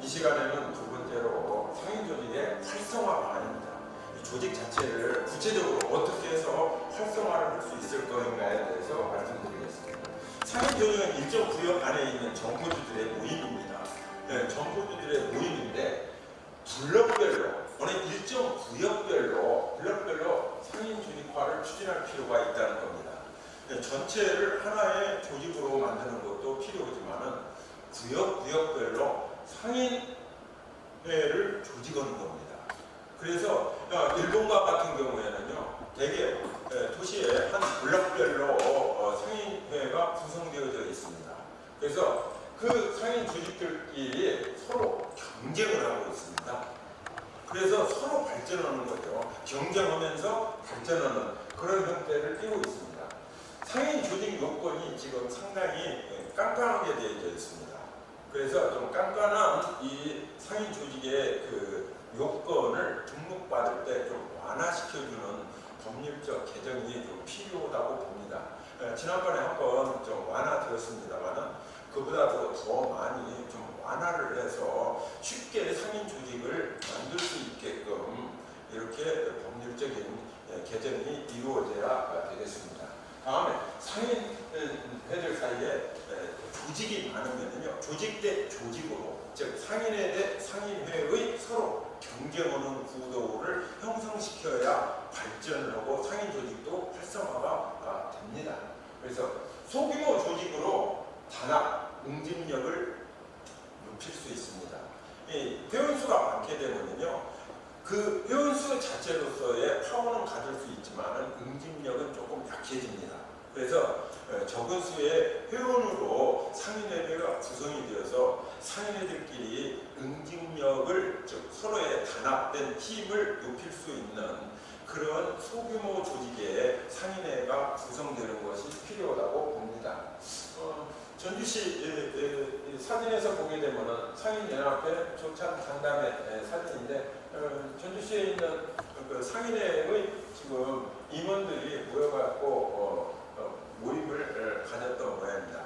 이 시간에는 두 번째로 상인 조직의 활성화 방안입니다. 이 조직 자체를 구체적으로 어떻게 해서 활성화를 할 수 있을 것인가에 대해서 말씀드리겠습니다. 상인 조직은 일정 구역 안에 있는 정보주들의 모임입니다. 네, 정보주들의 모임인데 블록별로 어느 일정 구역별로 상인 조직화를 추진할 필요가 있다는 겁니다. 네, 전체를 하나의 조직으로 만드는 것도 필요하지만은 구역별로 상인회를 조직하는 겁니다. 그래서 일본과 같은 경우에는요, 대개 도시에 한 블록별로 상인회가 구성되어져 있습니다. 그래서 그 상인 조직들끼리 서로 경쟁을 하고 있습니다. 그래서 서로 발전하는 거죠. 경쟁하면서 발전하는 그런 형태를 띠고 있습니다. 상인 조직 요건이 지금 상당히 깐깐하게 되어져 있습니다. 그래서 좀 깐깐한 이 상인 조직의 그 요건을 등록받을 때 좀 완화시켜주는 법률적 개정이 좀 필요하다고 봅니다. 지난번에 한번 좀 완화되었습니다만은 그보다도 더 많이 좀 완화를 해서 쉽게 상인 조직을 만들 수 있게끔 이렇게 법률적인 개정이 이루어져야 되겠습니다. 다음에 상인회들 사이에 조직이 많으면요, 조직 대 조직으로, 즉 상인회 대 상인회의 서로 경쟁하는 구도를 형성시켜야 발전을 하고 상인 조직도 활성화가 됩니다. 그래서 소규모 조직으로 단합, 응집력을 높일 수 있습니다. 이 회원수가 많게 되면요, 그 회원수 자체로서의 파워는 가질 수 있지만 응집력은 조금 약해집니다. 그래서 적은 수의 회원으로 상인회가 구성이 되어서 상인회들끼리 응집력을, 즉 서로의 단합된 힘을 높일 수 있는 그런 소규모 조직의 상인회가 구성되는 것이 필요하다고 봅니다. 전주시 사진에서 보게 되면 상인연합회 조찬 간담회 사진인데, 전주시에 있는 그 상인회의 지금 임원들이 모여갖고 모임을 가졌던 모양입니다.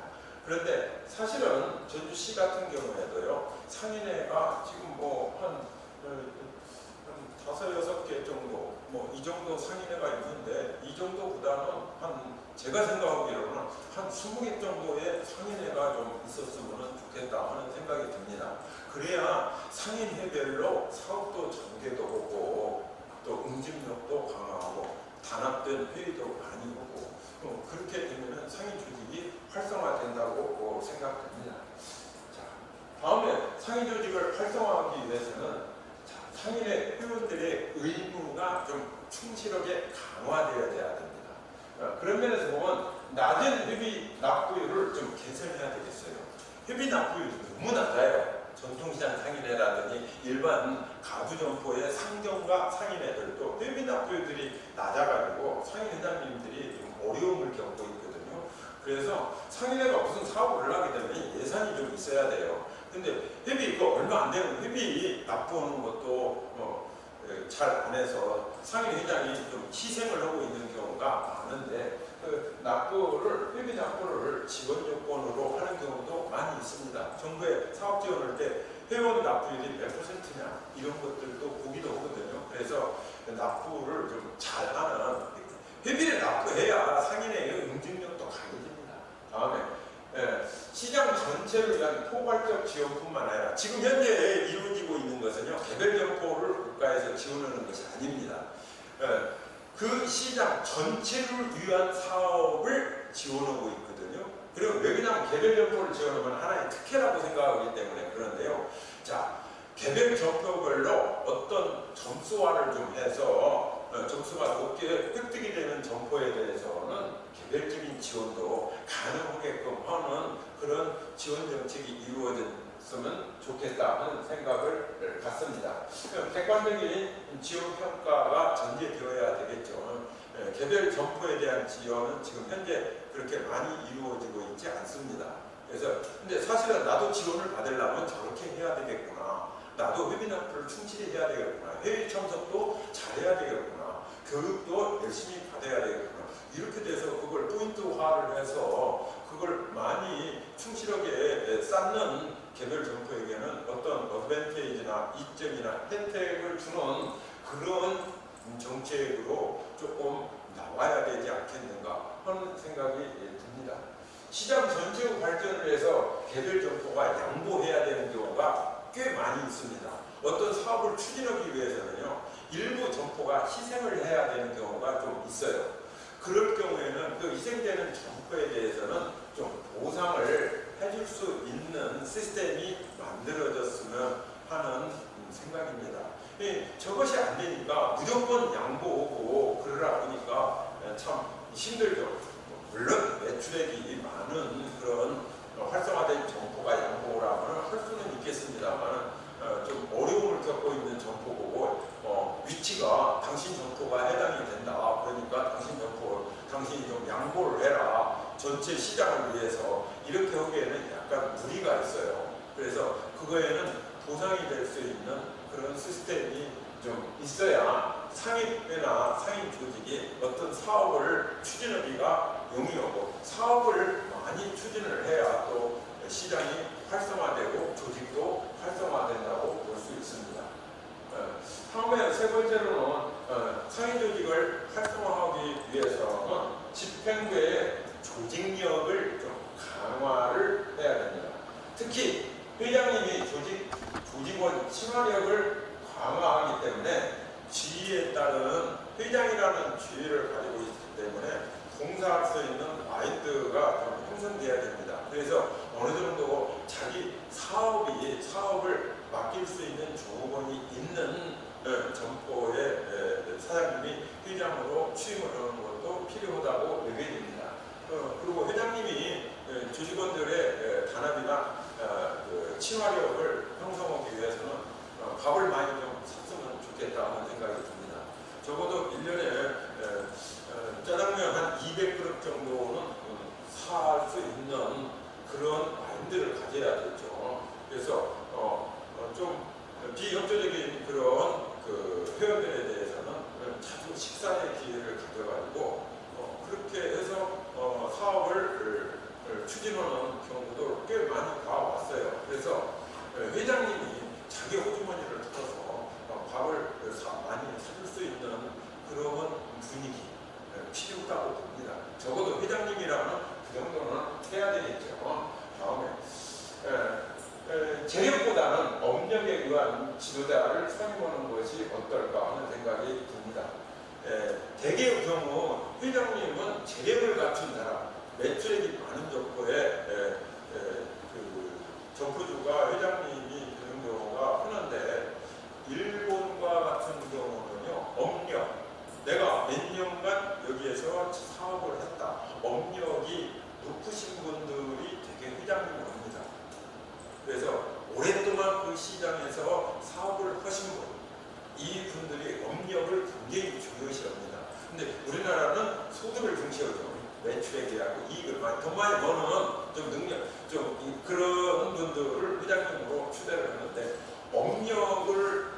그런데 사실은 전주시 같은 경우에도요, 상인회가 지금 한 5-6개 정도, 이 정도 상인회가 있는데, 이 정도보다는 제가 생각하기로는 한 20개 정도의 상인회가 좀 있었으면 좋겠다 하는 생각이 듭니다. 그래야 상인회별로 사업도 전개도 하고, 또 응집력도 강화하고, 단합된 회의도 많이 하고, 그렇게 되면 상인 조직이 활성화된다고 생각됩니다. 자, 다음에 상인 조직을 활성화하기 위해서는 상인의 회원들의 의무가 좀 충실하게 강화되어야 됩니다. 그런 면에서 보면 낮은 회비 납부율을 좀 개선해야 되겠어요. 회비 납부율이 너무 낮아요. 전통시장 상인회라든지 일반 가구점포의 상점과 상인회들도 회비 납부율들이 낮아가지고 상인회장님들이 좀 어려움을 겪고 있거든요. 그래서 상인회가 무슨 사업을 하게 되면 예산이 좀 있어야 돼요. 근데 회비 얼마 안 되는 회비 납부하는 것도 잘 안 해서 상인회장이 좀 희생을 하고 있는 경우가 많은데, 그 회비 납부를 지원 요건으로 하는 경우도 많이 있습니다. 정부에 사업 지원할 때 회원 납부율이 몇 %냐 이런 것들도 보기도 하거든요. 그래서 납부를 좀 잘하는, 회비를 납부해야 상인의 응집력도 강해집니다. 다음에 시장 전체를 위한 포괄적 지원뿐만 아니라 지금 현재 이루어지고 있는 것은요, 개별 점포를 국가에서 지원하는 것이 아닙니다. 그 시장 전체를 위한 사업을 지원하고 있거든요. 그리고 왜 그냥 개별 점포를 지원하면 하나의 특혜라고 생각하기 때문에 그런데요. 자, 개별 점포별로 어떤 점수화를 좀 해서 점수가 높게 획득이 되는 점포에 대해서는 개별적인 지원도 가능하게끔 하는 그런 지원 정책이 이루어졌으면 좋겠다 하는 생각을 갖습니다. 객관적인 지원 평가가 전제되어야 되겠죠. 개별 점포에 대한 지원은 지금 현재 그렇게 많이 이루어지고 있지 않습니다. 그래서 근데 사실은 나도 지원을 받으려면 저렇게 해야 되겠구나, 나도 회비 납부를 충실히 해야 되겠구나, 회의 참석도 잘해야 되겠구나, 교육도 열심히 받아야 되겠구나, 이렇게 돼서 그걸 포인트화를 해서 그걸 많이 충실하게 쌓는 개별 점포에게는 어떤 어드밴테이지나 이점이나 혜택을 주는 그런 정책으로 조금 나와야 되지 않겠는가 하는 생각이 듭니다. 시장 전체의 발전을 위해서 개별 점포가 양보해야 되는 경우가 꽤 많이 있습니다. 어떤 사업을 추진하기 위해서는요, 일부 점포가 희생을 해야 되는 경우가 좀 있어요. 그럴 경우에는 그 희생되는 점포에 대해서는 좀 보상을 해줄 수 있는 시스템이 만들어졌으면 하는 생각입니다. 저것이 안 되니까 무조건 양보하고 그러다 보니까 참 힘들죠. 물론 매출액이 많은 그런 활성화된 점포가 양보라면 할 수는 있겠습니다만 좀 어려움을 겪고 있는 점포 보고 위치가 당신 점포가 해당이 된다. 그러니까 당신이 좀 양보를 해라. 전체 시장을 위해서 이렇게 하기에는 약간 무리가 있어요. 그래서 그거에는 보상이 될 수 있는 그런 시스템이 좀 있어야 상인회나 상인 조직이 어떤 사업을 추진하기가 용이하고 사업을 많이 추진을 해야 또 시장이 활성화되고 조직도 활성화된다고 볼 수 있습니다. 다음에 세 번째로는 상인 조직을 활성화하기 위해서는 집행부의 조직력을 좀 강화를 해야 됩니다. 특히 회장님이 조직원 친화력을 강화하기 때문에 지위에 따른 회장이라는 지위를 가지고 있기 때문에 봉사할 수 있는 마인드가 좀 형성돼야 됩니다. 그래서 어느 정도 자기 사업을 맡길 수 있는 조건이 있는 점포의 사장님이 회장으로 취임을 하는 것도 필요하다고 여겨집니다. 그리고 회장님이 조직원들의 단합이나 친화력을 형성하기 위해서는 밥을 많이 좀 샀으면 좋겠다 하는 생각이 듭니다. 적어도 1년에 짜장면 한 200그릇 정도는 살 수 있는 그런 마인드를 가져야겠죠. 그래서 좀 비협조적인 그런 회원들에 대해서는 자주 식사의 기회를 가져가지고 그렇게 해서 사업을 추진하는 경우도 꽤 많이 봐왔어요. 그래서 회장님이 자기 호주머니를 털어서 밥을 많이 사줄 수 있는 그런 분위기 필요하다고 봅니다. 적어도 회장님이라면 그 정도는 해야 되겠죠. 다음에 재력보다는 업력에 의한 지도자를 선임하는 것이 어떨까 하는 생각이 듭니다. 대개의 경우 회장님은 재력을 갖춘 사람, 매출액이 많은 점포에 점포주가 회장님이 되는 경우가 흔한데 일본과 같은 경우는요, 업력, 내가 몇 년간 여기에서 사업을 했다. 업력이 높으신 분들이 되게 회장님을 합니다. 그래서 오랫동안 그 시장에서 사업을 하신 분, 이 분들이 업력을 굉장히 중요시합니다. 근데 우리나라는 소득을 중시하죠. 매출액이라고 이익을 더 많이 버는 좀 능력, 그런 분들을 회장님으로 추대를 하는데 업력을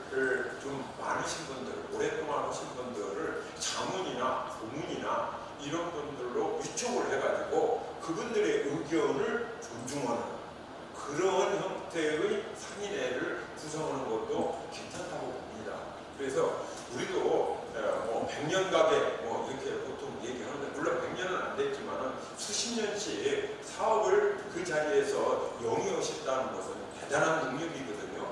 좀 많으신 분들, 오랫동안 하신 분들을 자문이나 고문이나 이런 분들로 위촉을 해가지고 그분들의 의견을 존중하는 그런 형태의 상인회를 구성하는 것도 괜찮다고 봅니다. 그래서 우리도 100년 가게 이렇게 보통 얘기하는데 물론 100년은 안 됐지만 수십 년씩 사업을 그 자리에서 영위하셨다는 것은 대단한 능력이거든요.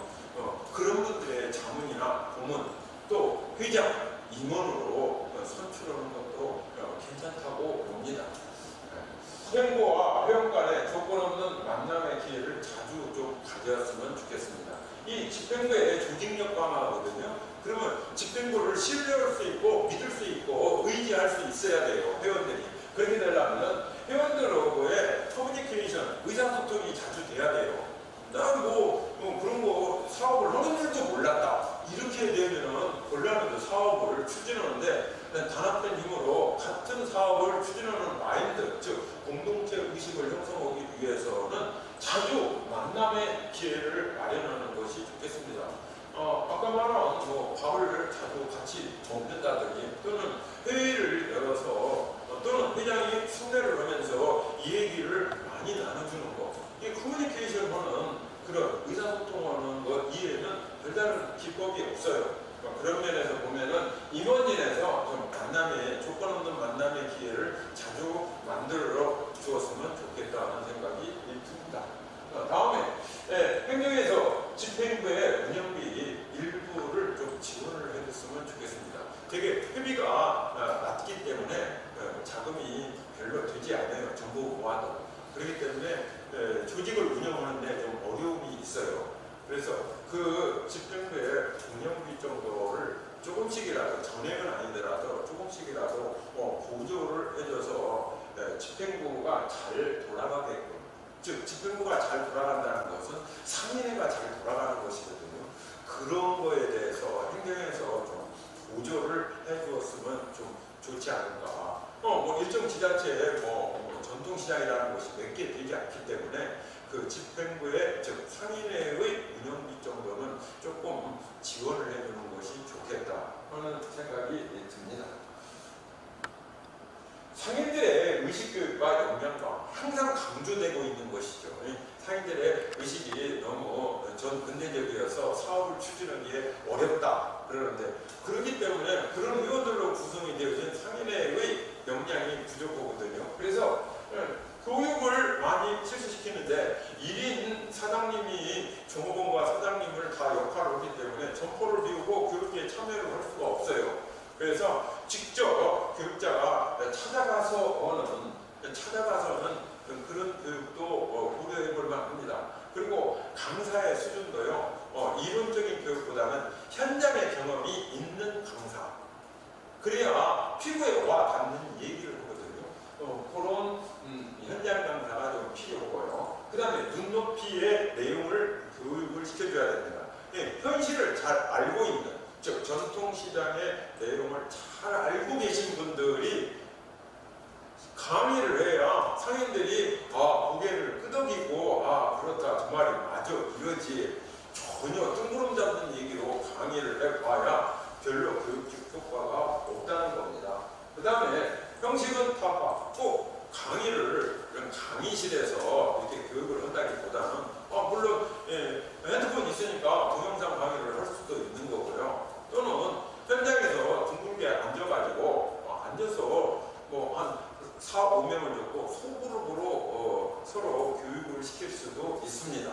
그런 분들의 자문이나 고문 또 회장, 임원으로 선출하는 것도 괜찮다고 봅니다. 회원과 회원 간의 조건 없는 만남의 기회를 자주 좀 가졌으면 좋겠습니다. 이 집행부의 조직력 강화거든요. 그러면 집행부를 신뢰할 수 있고 믿을 수 있고 의지할 수 있어야 돼요. 회원들이. 그렇게 되려면 회원들하고의 커뮤니케이션, 의사소통이 자주 돼야 돼요. 난 그런 거 사업을 하는 줄도 몰랐다. 이렇게 되면은 곤란해도 사업을 추진하는데 단합된 힘으로 같은 사업을 추진하는 마인드, 즉 공동체 의식을 형성하기 위해서는 자주 만남의 기회를 마련하는 것이 좋겠습니다. 아까 말한 밥을 자주 같이 먹는다든지 또는 회의를 열어서 또는 회장이 순례를 하면서 이 얘기를 많이 나눠주는 거, 이게 커뮤니케이션 하는 그런 자주 만들어 주었으면 좋겠다는 생각이 듭니다. 다음에 행정에서 집행부의 운영비 일부를 좀 지원을 해줬으면 좋겠습니다. 되게 회비가 낮기 때문에 자금이 별로 되지 않아요. 정보 모아도. 그렇기 때문에 조직을 운영하는데 좀 어려움이 있어요. 그래서 그 집행부의 운영비 정도를 조금씩이라도, 전액은 아니더라도 조금씩이라도 보조를 해줘서 집행부가 잘 돌아가게끔, 즉 집행부가 잘 돌아간다는 것은 상인회가 잘 돌아가는 것이거든요. 그런 거에 대해서 행정에서 좀 보조를 해주었으면 좀 좋지 않을까. 뭐 일정 지자체에 전통시장이라는 것이 몇 개 되지 않기 때문에 그 집행부의, 즉 상인회의 운영비 정도는 조금 지원을 해주는 것이 좋겠다 하는 생각이 듭니다. 상인들의 의식교육과 역량과 항상 강조되고 있는 것이죠. 상인들의 의식이 너무 근대적이어서 사업을 추진하기에 어렵다 그러는데, 그렇기 때문에 그런 의원들로 구성이 되어진 상인회의 역량이 부족하거든요. 그래서 교육을 많이 실시시키는데 1인 사장님이 종업원과 사장님을 다 역할을 하기 때문에 점포를 비우고 교육에 참여를 할 수가 없어요. 그래서 직접 교육자가 찾아가서는 그런 교육도 고려해 볼 만합니다. 그리고 강사의 수준도요, 이론적인 교육보다는 현장의 경험이 있는 강사, 그래야 피부에 와 닿는 얘기를 하거든요. 그런 현장 강사가 좀 필요하고요. 그 다음에 눈높이의 내용을 교육을 시켜줘야 됩니다. 현실을 잘 알고 있는, 즉 전통시장의 내용을 잘 알고 계신 분들이 강의를 해야 상인들이 고개를 끄덕이고 그렇다, 저 말이 맞아, 이러지, 전혀 뜬구름 잡는 얘기로 강의를 해봐야 별로 교육적 효과가 없다는 겁니다. 그 다음에 형식은 타파, 꼭 강의를 강의실에서 이렇게 교육을 한다기보다는 물론 핸드폰 있으니까 동영상 강의를 할 수도 있는 거고요. 또는 현장에서 둥글게 앉아서 한 4, 5명을 잡고 소그룹으로 서로 교육을 시킬 수도 있습니다.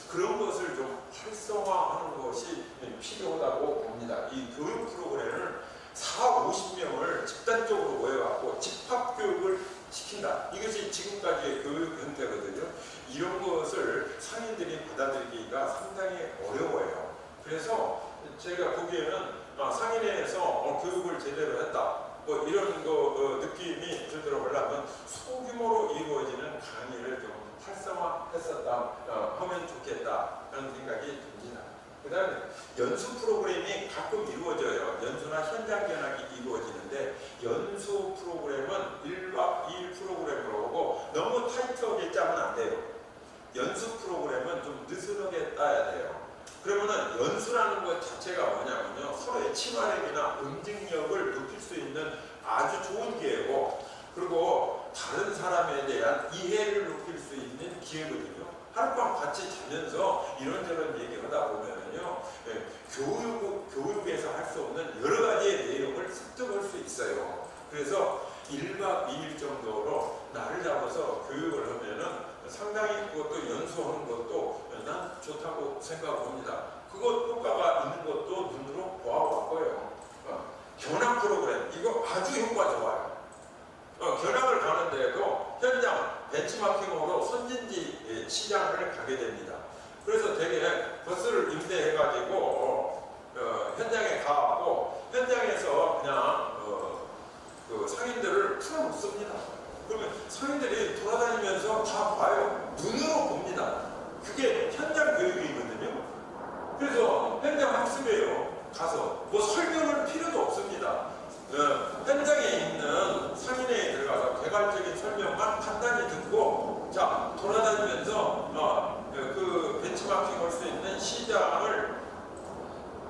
그런 것을 좀 활성화하는 것이 필요하다고 봅니다. 이 교육 프로그램을 4, 50명을 집단적으로 모여갖고 집합교육을 시킨다. 이것이 지금까지의 교육 형태거든요. 이런 것을 상인들이 받아들이기가 상당히 어려워요. 그래서 제가 보기에는 상인회에서 교육을 제대로 했다, 이런 느낌이 들도록 하려면 소규모로 이루어지는 강의를 좀 활성화했었다 하면 좋겠다 하는 생각이 듭니다. 그 다음에 연수 프로그램이 가끔 이루어져요. 연수나 현장 견학이 이루어지는데, 연수 프로그램은 1박 2일 프로그램으로 오고 너무 타이트하게 짜면 안 돼요. 연수 프로그램은 좀 느슨하게 따야 돼요. 그러면은 연수라는 것 자체가 뭐냐면요, 서로의 친화력이나 응징력을 높일 수 있는 아주 좋은 기회고, 그리고 다른 사람에 대한 이해를 높일 수 있는 기회거든요. 하룻밤 같이 자면서 이런저런 얘기하다 보면은요, 교육에서 할 수 없는 여러 가지의 내용을 습득할 수 있어요. 그래서 1박 2일 정도로 날을 잡아서 교육을 하면은 상당히 그것도 연수하는 것도 난 좋다고 생각합니다. 그것 효과가 있는 것도 눈으로 보아왔고요. 견학 프로그램, 이거 아주 효과 좋아요. 견학을 가는데도 현장 벤치마킹으로 선진지 시장을 가게 됩니다. 그래서 되게 버스를 임대해가지고 현장에 가고, 현장에서 그냥 그 상인들을 풀어놓습니다. 그러면 상인들이 돌아다니면서 다 봐요. 눈으로 봅니다. 그게 현장 교육이거든요. 그래서 현장 학습이에요. 가서 설명할 필요도 없습니다. 현장에 있는 상인회에 들어가서 개괄적인 설명만 간단히 듣고, 자, 돌아다니면서 그 벤치마킹 할 수 있는 시장을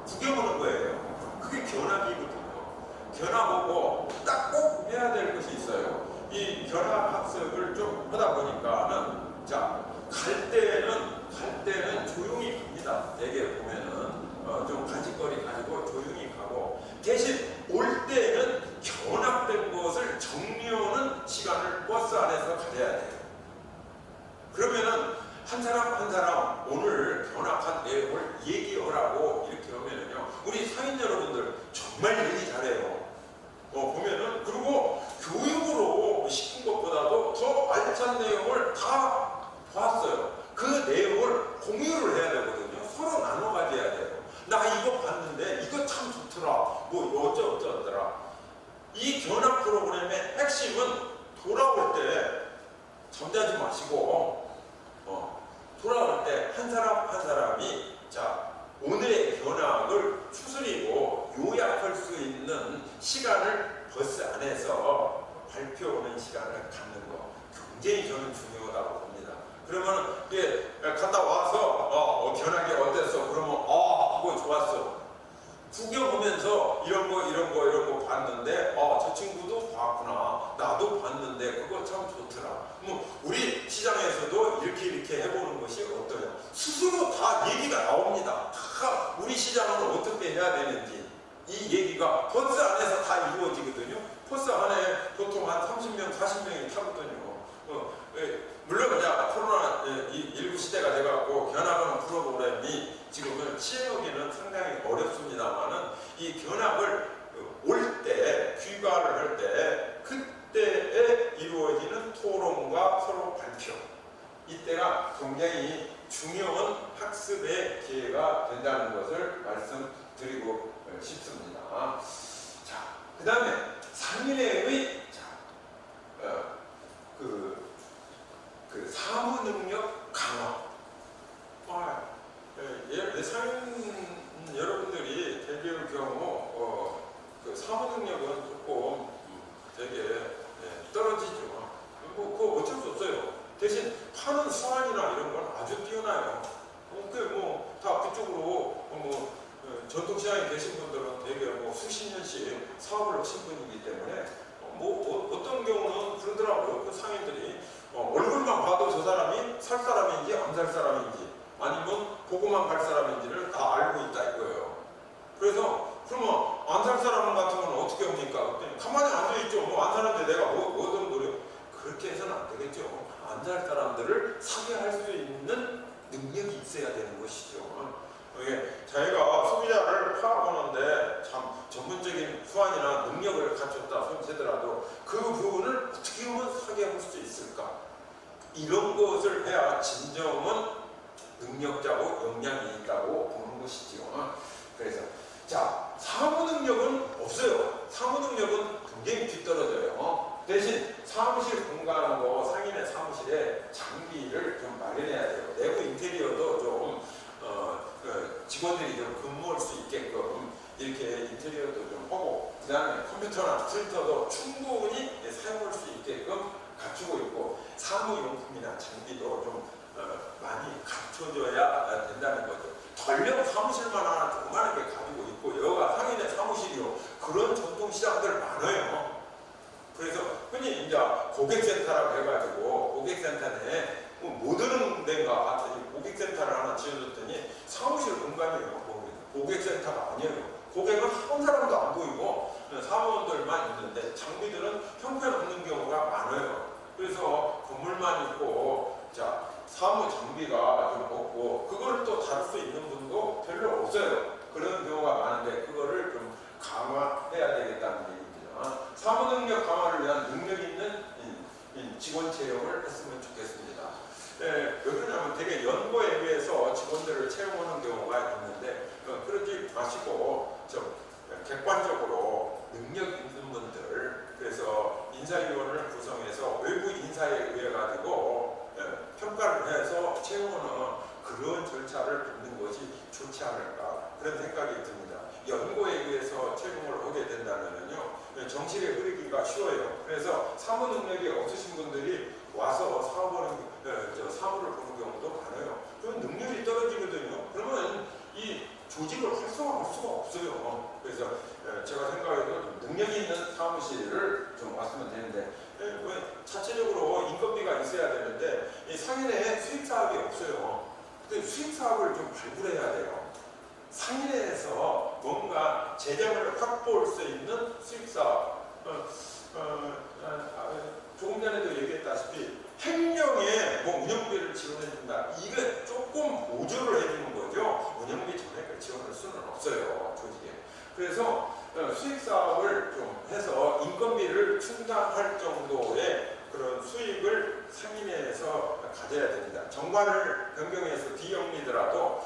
구경하는 거예요. 그게 견학이거든요. 견학하고 딱 꼭 해야 될 것이 있어요. 이 견학 학습을 좀 하다 보니까는, 자, 갈 때는 조용히 갑니다. 대개 보면은 좀 간식거리 가지고 조용히 가고, 대신 올 때는 견학된 것을 정리하고 버스 안에서 가려야 돼요. 그러면은 한 사람 한 사람 오늘 견학한 내용을 얘기하라고 이렇게 하면은요, 우리 상인 여러분들 정말 얘기 잘해요. 보면은, 그리고 교육으로 시킨 것보다도 더 알찬 내용을 다 봤어요. 그 내용을 공유를 해야 되거든요. 서로 나눠 가져야 돼요. 나 이거 봤는데 이거 참 좋더라. 뭐 어쩌더라. 이 견학 프로그램의 핵심은 돌아올 때 잠자지 마시고 돌아올 때 한 사람 한 사람이 자 오늘의 견학을 추스리고 요약할 수 있는 시간을 버스 안에서 발표하는 시간을 갖는 거 굉장히 저는 중요하다고 봅니다. 그러면 이게 갔다 와서 견학이 어땠어? 그러면 그거 좋았어. 구경하면서 이런 거 봤는데 저 친구도 봤구나. 나도 봤는데 그거 참 좋더라. 우리 시장에서도 이렇게 해보는 것이 어떠냐. 스스로 다 얘기가 나옵니다. 다 우리 시장은 어떻게 해야 되는지 이 얘기가 버스 안에서 다 이루어지거든요. 버스 안에 보통 한 30명, 40명이 타거든요. 물론 그냥 코로나19 시대가 돼갖고 견학하는 프로그램이 지금은 시행하기는 상당히 어렵습니다만은 이 견학을 올 때, 귀가를 할 때 그때에 이루어지는 토론과 서로 발표, 이때가 굉장히 중요한 학습의 기회가 된다는 것을 말씀드리고 싶습니다. 자, 그 다음에 상인회의 그 사무 능력 강화. 상인 여러분들이 대개의 경우 그 사무 능력은 조금 되게 떨어지죠. 그거 어쩔 수 없어요. 대신 파는 수완이나 이런 건 아주 뛰어나요. 다 그쪽으로 전통시장에 계신 분들은 되게 수십 년씩 사업을 하신 분이기 때문에 어떤 경우는 그러더라고요. 그 상인들이 얼굴만 봐도 저 사람이 살 사람인지 안 살 사람인지 아니면 보고만 갈 사람인지를 다 알고 있다 이거예요. 그래서 그러면 안 살 사람 같은 건 어떻게 합니까? 가만히 앉아있죠. 안 사는데 내가 뭐든 노력. 그렇게 해서는 안 되겠죠. 안 살 사람들을 사게 할 수 있는 능력이 있어야 되는 것이죠. 자기가 소비자를 파악하는데 참 전문적인 수완이나 능력을 갖췄다 손치더라도 그 부분을 어떻게 하면 사게 할 수 있을까? 이런 것을 해야 진정한 능력자고 역량이 있다고 보는 것이지요. 그래서 자, 사무 능력은 없어요. 사무 능력은 굉장히 뒤떨어져요. 대신 사무실 공간하고 상인의 사무실에 장비를 좀 마련해야 돼요. 내부 인테리어도 좀 직원들이 좀 근무할 수 있게끔 이렇게 인테리어도 좀 하고, 그 다음에 컴퓨터나 프린터도 충분히 사용할 수 있게끔 갖추고 있고, 사무용품이나 장비도 좀 많이 갖춰줘야 된다는 거죠. 전력 사무실만 하나 조그마하게 가지고 있고 여가 상인의 사무실이요. 그런 전통시장들 많아요. 그래서 흔히 이제 고객센터라고 해가지고 고객센터 내에 못 오는 데인가 봤더니 고객센터를 하나 지어줬더니 사무실 공간이에요. 고객센터가 아니에요. 고객은 한 사람도 안 보이고 사무원들만 있는데 장비들은 형편없는 경우가 많아요. 그래서 건물만 있고 사무 장비가 좀 없고 그거를 또 다룰 수 있는 분도 별로 없어요. 그런 경우가 많은데 그거를 좀 강화해야 되겠다는 얘기입니다. 사무 능력 강화를 위한 능력 있는 직원 채용을 했으면 좋겠습니다. 왜 그러냐면 되게 연구에 의해서 직원들을 채용하는 경우가 있는데 그러지 마시고 좀 객관적으로 능력 있는 분들, 그래서 인사위원회를 구성해서 외부 인사에 의해 가지고 평가를 해서 채용하는 그런 절차를 밟는 것이 좋지 않을까 그런 생각이 듭니다. 연구에 의해서 채용을 하게 된다면요 정실에 흐르기가 쉬워요. 그래서 사무 능력이 없으신 분들이 와서 사무를 보는 경우도 많아요. 그럼 능력이 떨어지거든요. 그러면 이 조직을 활성화할 수가 없어요. 그래서 제가 생각해도 능력 있는 사무실을 좀 왔으면 되는데 자체적으로 인건비가 있어야 되는데 이 상인의 수익 사업이 없어요. 근데 수익 사업을 좀 발굴해야 돼요. 상인회에서 뭔가 재정을 확보할 수 있는 수익 사업. 조금 전에도 얘기했다시피 행정에 뭐 운영비를 지원해준다. 이게 조금 보조를 해주는 거죠. 운영비 전액을 지원할 수는 없어요, 조직에. 그래서 수익 사업을 좀 해서 인건비를 충당할 정도의 그런 수익을 상인회에서 가져야 됩니다. 정관을 변경해서 비영리더라도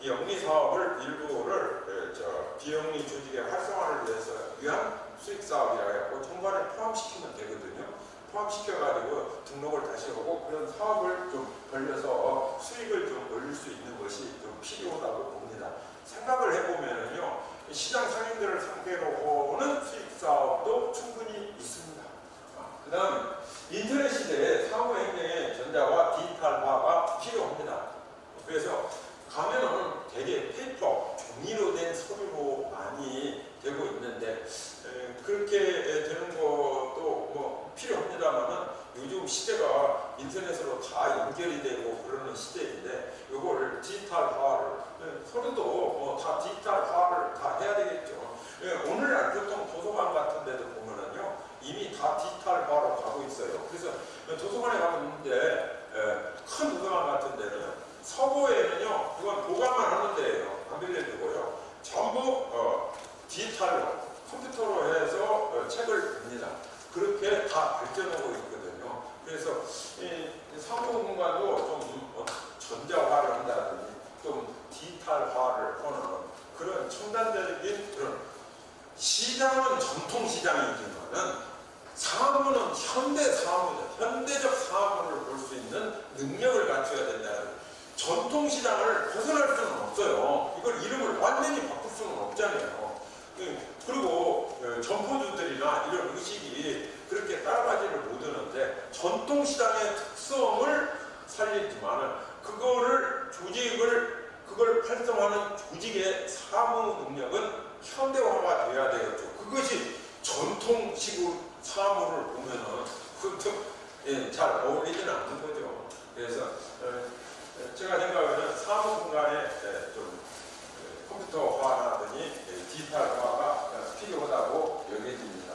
영리 사업을 일부를 비영리 조직의 활성화를 위해서 위한 수익 사업이라고 해서 정관에 포함시키면 되거든요. 포함시켜가지고 등록을 다시 하고 그런 사업을 좀 벌려서 수익을 좀 올릴 수 있는 것이 좀 필요하다고 봅니다. 생각을 해보면요, 시장 상인들을 상대로 하는 수익 사업도 충분히 있습니다. 그 다음에 인터넷 시대에 사무행정의 전자와 디지털화가 필요합니다. 그래서 가면은 되게 페이퍼, 종이로 된 서류로 많이 되고 있는데 그렇게 되는 것도 뭐 필요합니다만은 요즘 시대가 인터넷으로 다 연결이 되고 그러는 시대인데 이걸 디지털화를 서류도 뭐 다 디지털화를 다 해야 되겠죠. 오늘날 보통 도서관 같은 데도 보면은요 이미 다 디지털화로 가고 있어요. 그래서 도서관에 가봤는데 큰 도서관 같은 데는 서고에는요 그건 보관만 하는 데예요. 안 빌려주고요. 전부 디지털로 컴퓨터로 해서 책을 봅니다. 그렇게 다 발전하고 있거든요. 그래서 사무 공간도 좀 전자화를 한다든지 좀 디지털화를 하는 그런 첨단적인 그런 시장은 전통 시장이지만은 사무는 현대 사무죠. 현대적 사무를 볼 수 있는 능력을 갖춰야 된다는 전통 시장을 벗어날 수는 없어요. 이걸 이름을 완전히 바꿀 수는 없잖아요. 그리고 점포주들이나 이런 의식이 그렇게 따라가지를 못하는데 전통 시장의 특성을 살리지만은 그걸 활성화하는 조직의 사무 능력은 현대화가 돼야 되겠죠. 그것이 전통식으로 사무를 보면은 그것도 잘 어울리지는 않는 거죠. 그래서 제가 생각하는 사무 공간에 좀 컴퓨터화라든지 디지털화가 필요하다고 여겨집니다.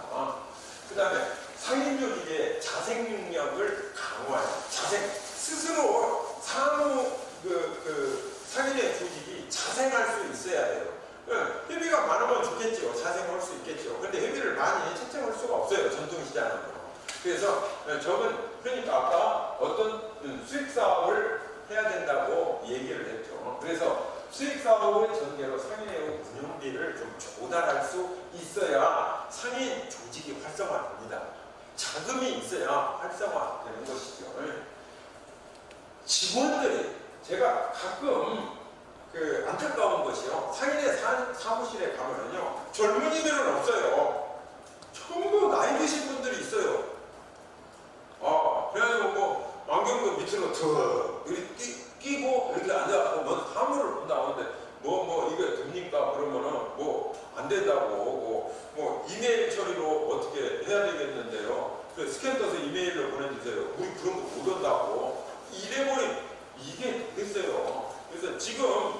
그 다음에 상인 조직의 자생 능력을 강화해요. 스스로 사무 상인의 조직이 자생할 수 있어야 돼요. 회비가 많으면 좋겠죠. 자생할 수 있겠죠. 근데 회비를 많이 책정할 수가 없어요. 전통시장은. 그래서 그러니까 아까 어떤 수익 사업을 해야 된다고 얘기를 했죠. 그래서 수익 사업의 전개로 상인의 운영비를 좀 조달할 수 있어야 상인 조직이 활성화됩니다. 자금이 있어야 활성화되는 것이죠. 직원들이 제가 가끔 안타까운 것이요. 상인의 사무실에 가면은요 젊은이들은 없어요. 전부 나이 드신 분들이 있어요. 그래가지고 뭐 안경도 밑으로 턱 끼고 이렇게 앉아서 뭐 사무를 본다고 하는데 이게 됩니까? 그러면은 뭐 안 된다고 뭐 이메일 처리로 어떻게 해야 되겠는데요. 스캔 떠서 이메일로 보내주세요. 우리 그런 거 못 한다고 이래버린 이게 되겠어요. 그래서 지금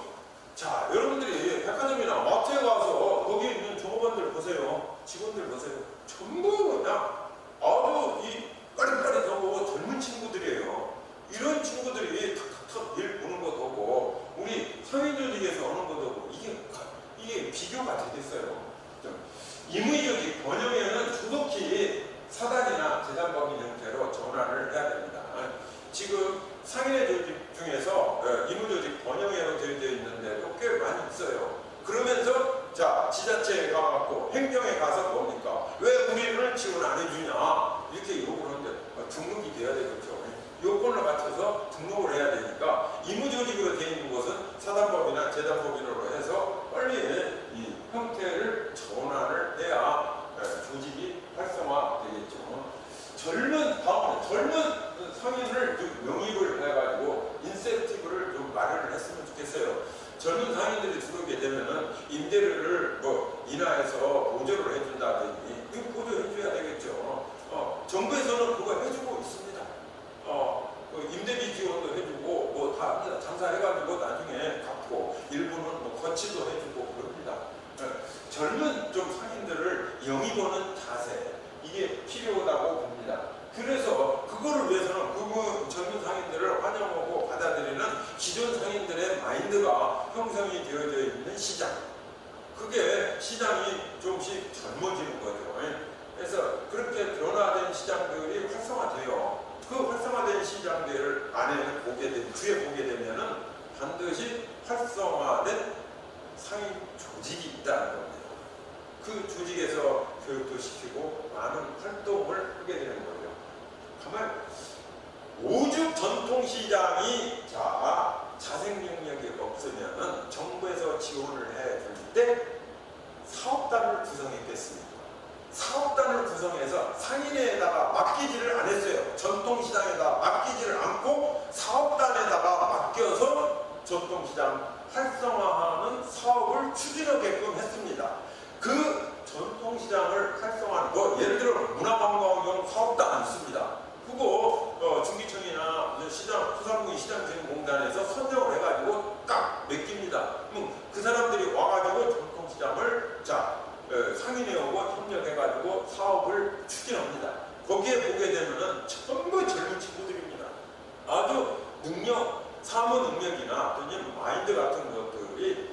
자 여러분들이 백화점이나 마트에 가서 거기 있는 종업원들 보세요. 직원들 보세요. 전부 그냥 아주 이 까리까리하고 젊은 친구들이에요. 이런 친구들이 탁탁탁 일 보는 것도 없고 우리 상인조직에서 오는 것도 없고 이게 비교가 되겠어요. 임의조직 번영에는 조속히 사단이나 재단법인 형태로 전환을 해야 됩니다. 지금 상인의 조직 중에서 임의조직 번영회로 되어 있는데도 꽤 많이 있어요. 그러면서 지자체에 가갖고 행정에 가서 뭡니까? 왜 우리를 지원 안 해주냐? 이렇게 요구를 하는데 등록이 돼야 되겠죠. 요건을 갖춰서 등록을 해야 되니까 임의조직으로 되어 있는 곳은 사단법이나 재단법인으로 해서 빨리 이 형태를 전환을 해야 조직이 활성화되겠죠. 젊은 상인을 좀 영입을 해가지고 인센티브를 좀 마련을 했으면 좋겠어요. 젊은 상인들이 들어오게 되면은 임대료를 인하해서 보조를 해준다든지 이거 보조해줘야 되겠죠. 정부에서는 그거 해주고 있습니다. 임대비 지원도 해주고 다 합니다. 장사해가지고 나중에 갚고 일부는 거치도 해주고 그럽니다. 젊은 좀 상인들을 영입하는 자세 이게 필요하다고 봅니다. 그 기존 상인들의 마인드가 형성이 되어져 있는 시장. 그게 시장이 조금씩 젊어지는 거죠. 그래서 그렇게 변화된 시장들이 활성화돼요. 그 활성화된 시장들 안에 주에 보게 되면은 반드시 활성화된 상인 조직이 있다는 겁니다. 그 조직에서 교육도 시키고 많은 활동을 하게 되는 거죠. 가만 오죽 전통시장이 자생 능력이 없으면은 정부에서 지원을 해줄 때 사업단을 구성했겠습니까? 사업단을 구성해서 상인에다가 맡기지를 안 했어요. 전통시장에다 맡기지를 않고 사업단에다가 맡겨서 전통시장 활성화하는 사업을 추진하게끔 했습니다. 그 전통시장을 활성화하는 예를 들어 문화관광용 사업단 있습니다. 그거 중기청이나 소상공인 시장진흥공단에서 선정을 해가지고 딱 맡깁니다. 그 사람들이 와가지고 전통시장을 상인회하고 협력해가지고 사업을 추진합니다. 거기에 보게 되면은 전부 젊은 친구들입니다. 아주 사무 능력이나 또는 마인드 같은 것들이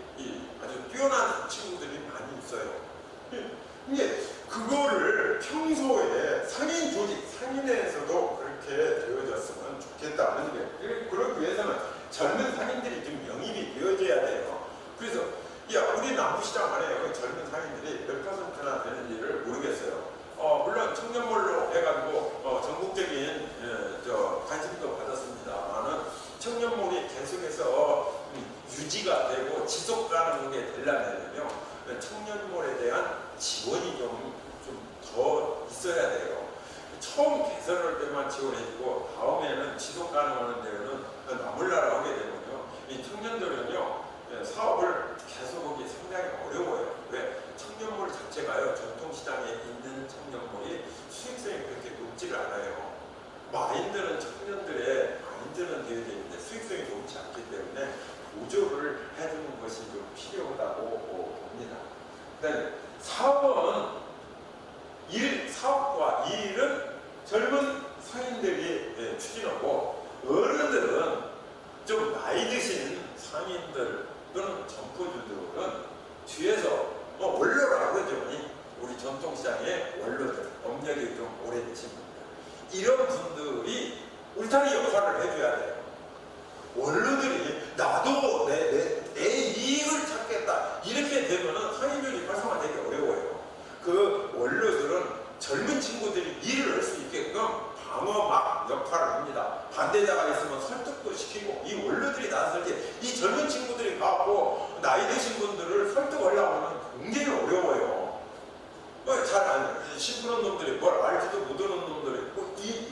아주 뛰어난 친구들이 많이 있어요. 근데 그거를 평소에 상인 조직, 상인회에서도 그렇게 되어졌으면 좋겠다는 게, 그러기 위해서는 젊은 상인들이 좀 영입이 되어져야 돼요. 그래서 우리 남부시장 안에 젊은 상인들이 몇 %나 되는지를 모르겠어요. 물론 청년몰로 해가지고 전국적인 관심도 받았습니다만은 청년몰이 계속해서 유지가 되고 지속 가능하게 되려면요, 청년몰에 대한 지원이 좀 더 있어야 돼요. 처음 개설할 때만 지원해주고 다음에는 지속 가능한 데는 나몰라라 하게 되면요, 이 청년들은요 사업을 계속하기 상당히 어려워요. 왜? 청년몰 자체가요, 전통시장에 있는 청년몰이 수익성이 그렇게 높지가 않아요. 마인드는 청년들의 마인드는 되어져 있는데 수익성이 좋지 않기 때문에 보조를 해주는 것이 좀 필요하다고 봅니다. 그다음에 사업과 일은 젊은 상인들이 추진하고, 어른들은 좀 나이 드신 상인들 또는 점포주들은 뒤에서 원로라고 그러죠. 우리 전통시장의 원로들, 업력이 좀 오래되신 분들, 이런 분들이 울타리 역할을 해줘야 돼요. 원로들이 나도 내 이익을 찾겠다 이렇게 되면은 상인조직 활성화되기 어려워요. 그 원로들은 젊은 친구들이 일을 할 수 있게끔 방어막 역할을 합니다. 반대자가 있으면 설득도 시키고, 이 원로들이 나설 때 이 젊은 친구들이 가고 나이 드신 분들을 설득하려고 하면 굉장히 어려워요. 잘 안, 시푸른 놈들이 뭘 알지도 못하는 놈들이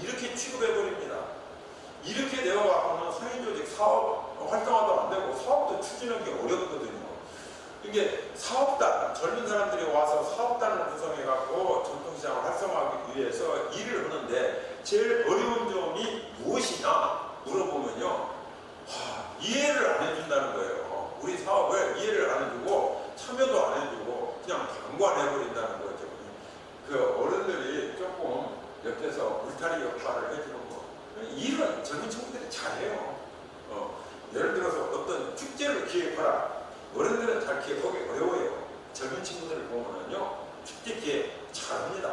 이렇게 취급해버립니다. 이렇게 되어가고는 상인조직 사업 활성화도 안 되고 사업도 추진하기 어렵거든요. 이게 사업단, 젊은 사람들이 와서 사업단을 구성해갖고 전통시장을 활성화하기 위해서 일을 하는데 제일 어려운 점이 무엇이냐 물어보면요, 이해를 안 해준다는 거예요. 우리 사업을 이해를 안 해주고 참여도 안 해주고 그냥 방관해버린다는 거죠. 그 어른들이 조금 옆에서 울타리 역할을 해주는 거, 일은 젊은 친구들이 잘해요. 예를 들어서 어떤 축제를 기획하라. 어른들은 잘 기획하기 어려워요. 젊은 친구들을 보면은요, 축제 기획 잘합니다.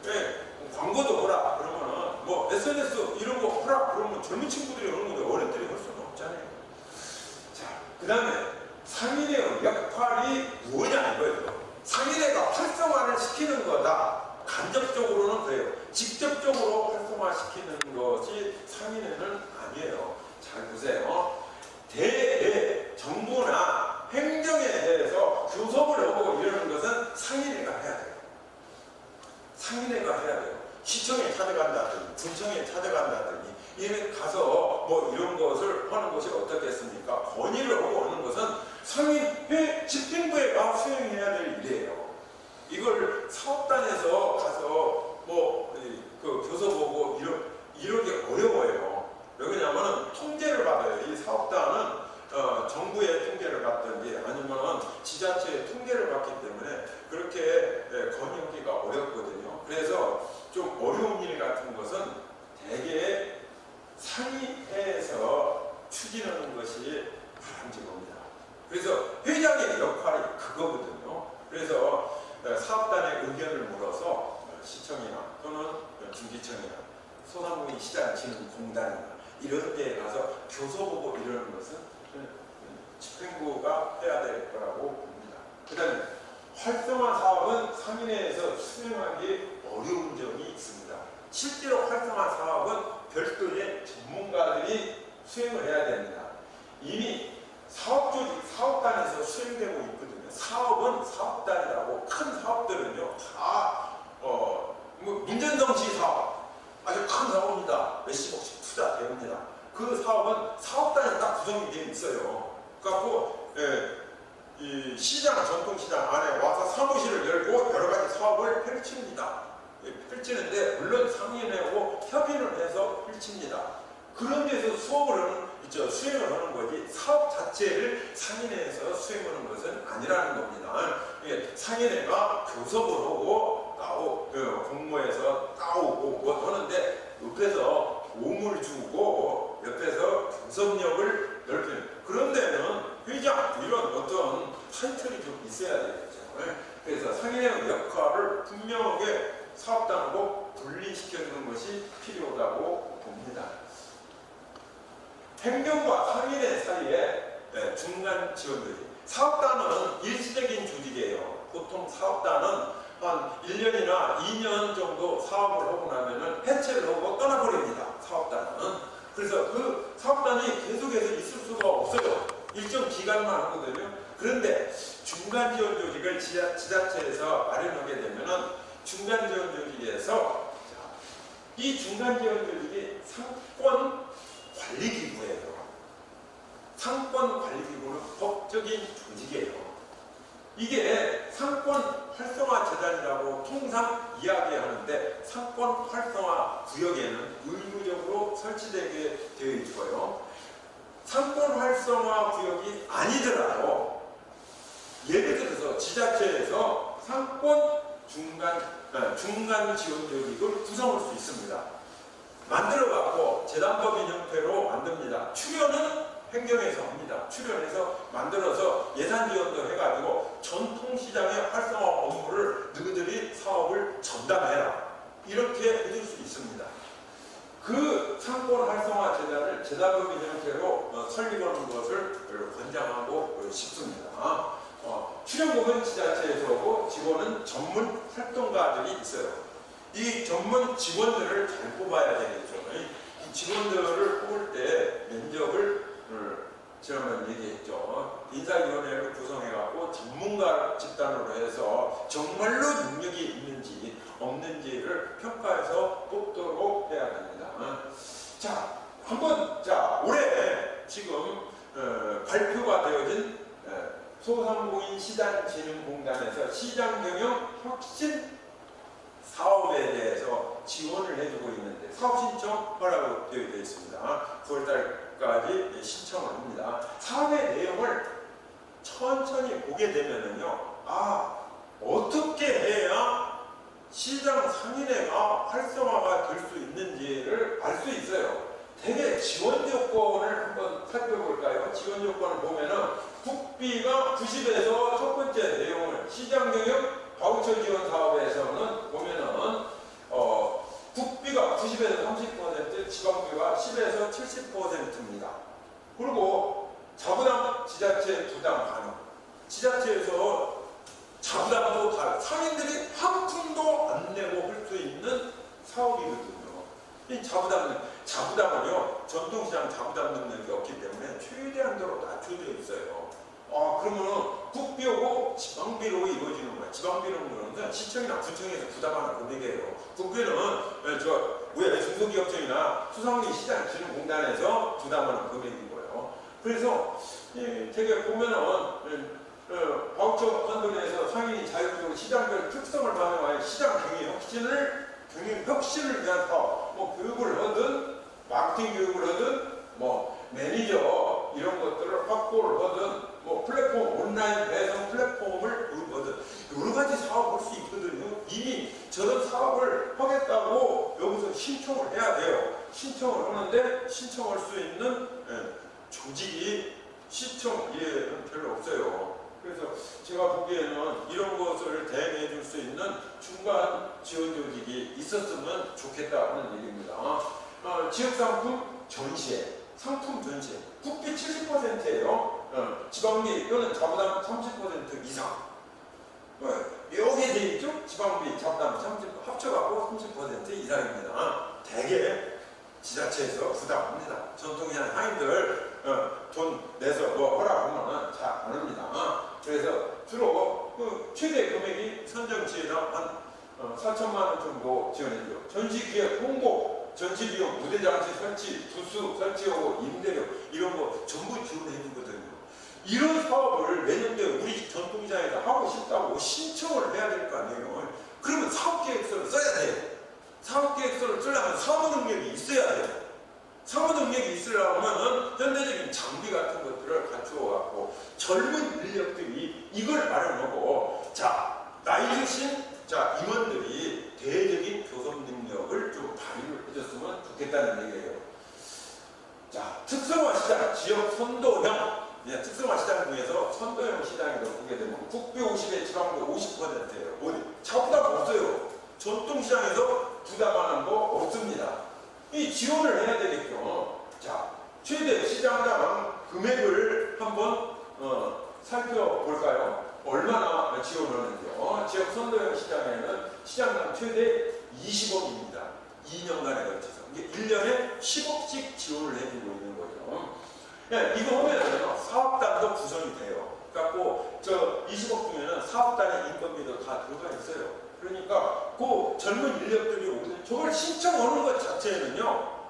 네, 광고도 하라 그러면은 SNS 이런 거 하라 그러면 젊은 친구들이 하는 건데 어른들이 할 수는 없잖아요. 자, 그 다음에 상인의 역할이 뭐냐 이거예요. 상인회가 활성화를 시키는 거다. 간접적으로는 그래요. 직접적으로 활성화시키는 것이 상인회는 아니에요. 잘 보세요. 정부나 행정에 대해서 교섭을 하고 이러는 것은 상인회가 해야 돼요. 상인회가 해야 돼요. 시청에 찾아간다든지 군청에 찾아간다든지 이렇게 가서 이런 것을 하는 것이 어떻겠습니까? 건의를 하고 오는 것은 상인회 집행부가 수행해야 될 일이에요. 이걸 사업단에서 가서 그 교섭하고 이러기 어려워요. 왜 그러냐면은 통제를 받아요. 이 사업단은 정부의 통계를 받든지 아니면 지자체의 통계를 받기 때문에 그렇게 건의하기가 어렵거든요. 그래서 좀 어려운 일 같은 것은 대개 상위에서 다른지 겁니다. 그래서 회장의 역할이 그거거든요. 그래서 사업단의 의견을 물어서 시청이나 또는 중기청이나 소상공인시장진흥공단이나 이런 데에 가서 교섭하고 이러는 것은 집행부가 해야 될 거라고 봅니다. 그 다음에 활성화 사업은 상인회에서 수행하기 어려운 점이 있습니다. 실제로 활성화 사업은 별도의 전문가들이 수행을 해야 됩니다. 이미 사업단에서 수행되고 있거든요. 사업은 사업단이라고 큰 사업들은요 다 민전정치 사업 아주 큰 사업입니다. 몇십억씩 투자됩니다. 그 사업은 사업단이 딱 구성이 되어 있어요. 그래갖고 이 시장, 전통시장 안에 와서 사무실을 열고 여러 가지 사업을 펼칩니다. 펼치는데 물론 상인회하고 협의를 해서 펼칩니다. 그런 데서 수행을 하는 거지 사업 자체를 상인회에서 수행하는 것은 아니라는 겁니다. 상인회가 교섭을 하고 공모해서 따오고 뭐 하는데 옆에서 도움을 주고 옆에서 교섭력을 넓히는 그런 데는 회장 이런 어떤 타이틀이 좀 있어야 되겠죠. 그래서 상인회의 역할을 분명하게 사업단하고 분리시켜주는 것이 필요하다고 봅니다. 행정과 상인회 사이에 중간 지원들이 사업단은 일시적인 조직이에요. 보통 사업단은 한 1년이나 2년 정도 사업을 하고 나면은 해체를 하고 떠나버립니다. 사업단은. 그래서 그 사업단이 계속해서 있을 수가 없어요. 일정 기간만 하거든요. 그런데 중간 지원 조직을 지자체에서 마련하게 되면은 중간 지원 조직에서 이 중간 지원 조직이 상권 관리기구예요. 상권 관리기구는 법적인 조직이에요. 이게 상권 활성화 재단이라고 통상 이야기하는데 상권 활성화 구역에는 의무적으로 설치되게 되어 있고요. 상권 활성화 구역이 아니더라도 예를 들어서 지자체에서 상권 중간 지원 조직을 구성할 수 있습니다. 만들어갖고 재단법인 형태로 만듭니다. 출연은 행정에서 합니다. 출연해서 만들어서 예산 지원도 해가지고 전통시장의 활성화 업무를 너희들이 사업을 전담해라. 이렇게 해줄 수 있습니다. 그 상권 활성화 재단을 재단법인 형태로 설립하는 것을 권장하고 싶습니다. 출연금은 지자체에서 오고 직원은 전문 활동가들이 있어요. 이 전문 직원들을 잘 뽑아야 되겠죠. 이 직원들을 뽑을 때 면접을 지난번에 얘기했죠. 인사위원회를 구성해갖고 전문가 집단으로 해서 정말로 능력이 있는지 없는지를 평가해서 뽑도록 해야 됩니다. 자, 올해 지금 발표가 되어진 소상공인 시장진흥공단에서 시장경영 혁신 사업에 대해서 지원을 해주고 있는데 사업 신청 하라고 되어 있습니다. 9월달까지 신청을 합니다. 사업의 내용을 천천히 보게 되면은요, 어떻게 해야 시장 상인회가 활성화가 될 수 있는지를 알 수 있어요. 대개 지원 조건을 한번 살펴볼까요? 지원 조건을 보면은 국비가 90에서 첫 번째 내용을 시장경영 바우처 지원 사업에서는 보면은 국비가 90에서 30%, 지방비가 10에서 70%입니다. 그리고 자부담 지자체 부담 가능. 지자체에서 자부담도 다 상인들이 한 푼도 안 내고 할 수 있는 사업이거든요. 이 자부담은요 전통시장 자부담 능력이 없기 때문에 최대한도로 낮춰져 있어요. 그러면은 국비하고 지방비로 이루어지는 거야. 지방비는 그러면 시청이나 구청에서 부담하는 금액이에요. 국비는 왜 중소기업청이나 소상공인 시장진흥공단에서 부담하는 금액이고요. 그래서 되게 보면은 바우처 판돈에서 상인이 자율적으로 시장별 특성을 반영하여 시장 경영 혁신을 위한 사업, 교육을 하든 마케팅 교육을 하든 매니저 이런 것들을 확보를 하든 플랫폼 온라인 배송 플랫폼을 하든 여러 가지 사업을 할 수 있거든요. 이미 저런 사업을 하겠다고 여기서 신청을 해야 돼요. 신청을 하는데 신청할 수 있는 조직이 시청 이해는 별로 없어요. 그래서 제가 보기에는 이런 것을 대행해 줄 수 있는 중간 지원 조직이 있었으면 좋겠다 하는 얘기입니다. 지역상품 전시회, 상품 전시회, 국비 70%예요. 지방비 또는 자부담 30% 이상. 여기에 되어 있죠? 지방비, 자부담 30% 합쳐갖고 30% 이상입니다. 대개 지자체에서 부담합니다. 전통시장 상인들 돈 내서 뭐 허락하면 잘 안 합니다. 그래서 주로 그 최대 금액이 선정치에당 한 4천만 원 정도 지원해줘요. 전시기획 홍보, 전시비용, 무대장치 설치, 부스 설치하고 임대료 이런 거 전부 지원해주거든요. 이런 사업을 내년도에 우리 전통시장에서 하고 싶다고 신청을 해야 될 거 아니에요. 그러면 사업계획서를 써야 돼요. 사업계획서를 쓰려면 사무 능력이 있어야 돼요. 사무 능력이 있으려면 현대적인 장비 같은 것들을 갖추어갖고 젊은 인력들이 이걸 마련하고 자 나이 드신 임원들이 대외적인 교섭 능력을 좀 발휘를 해줬으면 좋겠다는 얘기예요. 자 특성화 시장 지역 선도형 특성화 시장 중에서 선도형 시장이라고 보게 되면 국비 50에 지방비 50%예요. 어디 차부담 없어요. 전통시장에서 부담하는 거 없습니다. 이 지원을 해야 되겠죠. 자, 최대 시장당 금액을 한번 살펴볼까요? 얼마나 지원하는지요. 지역 선도형 시장에는 시장당 최대 20억입니다. 2년간에 걸쳐서. 이게 1년에 10억씩 지원을 해주고 있는 거죠. 이거 하면 사업단도 구성이 돼요. 그래갖고 저 20억 중에는 사업단의 인건비도 다 들어가 있어요. 그러니까 그 젊은 인력들이 오늘 저걸 신청하는 것 자체는요